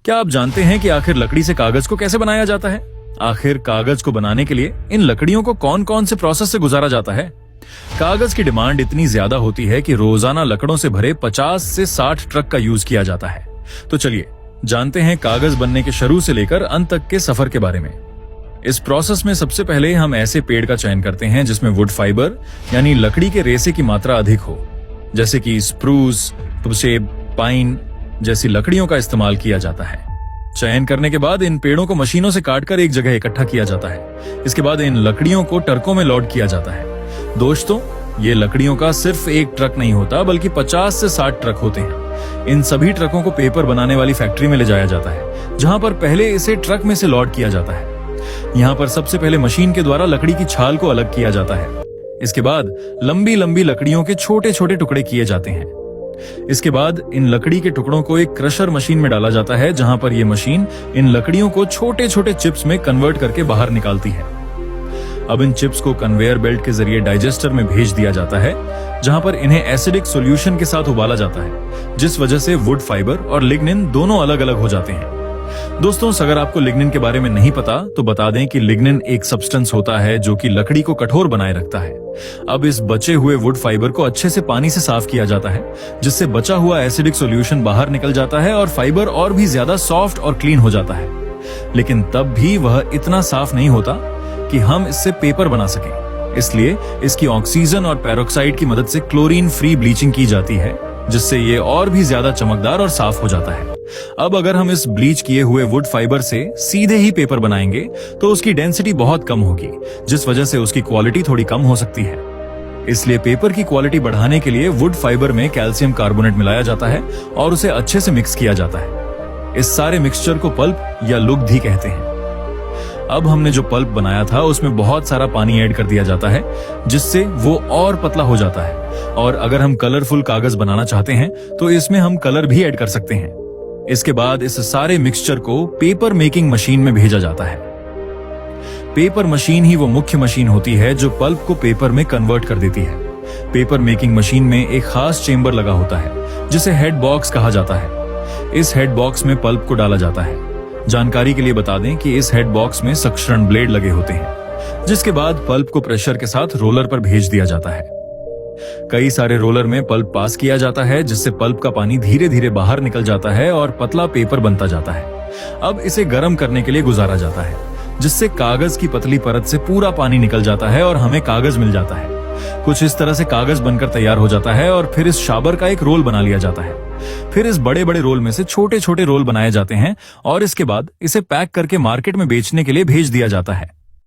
क्या आप जानते हैं कि आखिर लकड़ी से कागज को कैसे बनाया जाता है? आखिर कागज को बनाने के लिए इन लकड़ियों को कौन कौन से प्रोसेस से गुजारा जाता है? कागज की डिमांड इतनी ज्यादा होती है कि रोजाना लकड़ों से भरे 50 से 60 ट्रक का यूज किया जाता है। तो चलिए जानते हैं कागज बनने के शुरू से लेकर अंत तक के सफर के बारे में। इस प्रोसेस में सबसे पहले हम ऐसे पेड़ का चयन करते हैं जिसमें वुड फाइबर यानी लकड़ी के रेशे की मात्रा अधिक हो, जैसे कि स्प्रूस, सेब, पाइन जैसी लकड़ियों का इस्तेमाल किया जाता है। चयन करने के बाद इन पेड़ों को मशीनों से काटकर एक जगह इकट्ठा किया जाता है। इसके बाद इन लकड़ियों को ट्रकों में लोड किया जाता है। दोस्तों, ये लकड़ियों का सिर्फ एक ट्रक नहीं होता बल्कि 50 से 60 ट्रक होते हैं। इन सभी ट्रकों को पेपर बनाने वाली फैक्ट्री में ले जाया जाता है, जहां पर पहले इसे ट्रक में से लोड किया जाता है। यहाँ पर सबसे पहले मशीन के द्वारा लकड़ी की छाल को अलग किया जाता है। इसके बाद लंबी लंबी लकड़ियों के छोटे छोटे टुकड़े किए जाते हैं। इसके बाद इन लकड़ी के टुकड़ों को एक क्रशर मशीन में डाला जाता है, जहां पर यह मशीन इन लकड़ियों को छोटे छोटे चिप्स में कन्वर्ट करके बाहर निकालती है। अब इन चिप्स को कन्वेयर बेल्ट के जरिए डाइजेस्टर में भेज दिया जाता है, जहां पर इन्हें एसिडिक सॉल्यूशन के साथ उबाला जाता है, जिस वजह से वुड फाइबर और लिग्निन दोनों अलग अलग हो जाते हैं। दोस्तों, अगर आपको लिग्निन के बारे में नहीं पता तो बता दें कि लिग्निन एक सब्सटेंस होता है जो कि लकड़ी को कठोर बनाए रखता है। अब इस बचे हुए वुड फाइबर को अच्छे से पानी से साफ किया जाता है, जिससे बचा हुआ एसिडिक सॉल्यूशन बाहर निकल जाता है और फाइबर और भी ज्यादा सॉफ्ट और क्लीन हो जाता है। लेकिन तब भी वह इतना साफ नहीं होता कि हम इससे पेपर बना सकें। इसलिए इसकी ऑक्सीजन और पेरोक्साइड की मदद से क्लोरीन फ्री ब्लीचिंग की जाती है, जिससे ये और भी ज्यादा चमकदार और साफ हो जाता है। अब अगर हम इस ब्लीच किए हुए वुड फाइबर से सीधे ही पेपर बनाएंगे तो उसकी डेंसिटी बहुत कम होगी, जिस वजह से उसकी क्वालिटी थोड़ी कम हो सकती है। इसलिए पेपर की क्वालिटी बढ़ाने के लिए वुड फाइबर में कैल्शियम कार्बोनेट मिलाया जाता है और उसे अच्छे से मिक्स किया जाता है। इस सारे मिक्सचर को पल्प या लुगदी कहते हैं। अब हमने जो पल्प बनाया था उसमें बहुत सारा पानी ऐड कर दिया जाता है, जिससे वो और पतला हो जाता है। और अगर हम कलरफुल कागज बनाना चाहते हैं तो इसमें हम कलर भी ऐड कर सकते हैं। इसके बाद इस सारे मिक्सचर को पेपर मेकिंग मशीन में भेजा जाता है। पेपर मशीन ही वो मुख्य मशीन होती है जो पल्प को पेपर में कन्वर्ट कर देती है। पेपर मेकिंग मशीन में एक खास चेंबर लगा होता है जिसे हेड बॉक्स कहा जाता है। इस हेड बॉक्स में पल्प को डाला जाता है। जानकारी के लिए बता दें कि इस हेड बॉक्स में सक्शन ब्लेड लगे होते हैं, जिसके बाद पल्प को प्रेशर के साथ रोलर पर भेज दिया जाता है। कई सारे रोलर में पल्प पास किया जाता है, जिससे पल्प का पानी धीरे धीरे बाहर निकल जाता है और पतला पेपर बनता जाता है। अब इसे गर्म करने के लिए गुजारा जाता है, जिससे कागज की पतली परत से पूरा पानी निकल जाता है और हमें कागज मिल जाता है। कुछ इस तरह से कागज बनकर तैयार हो जाता है और फिर इस शाबर का एक रोल बना लिया जाता है। फिर इस बड़े बड़े रोल में से छोटे छोटे रोल बनाए जाते हैं और इसके बाद इसे पैक करके मार्केट में बेचने के लिए भेज दिया जाता है।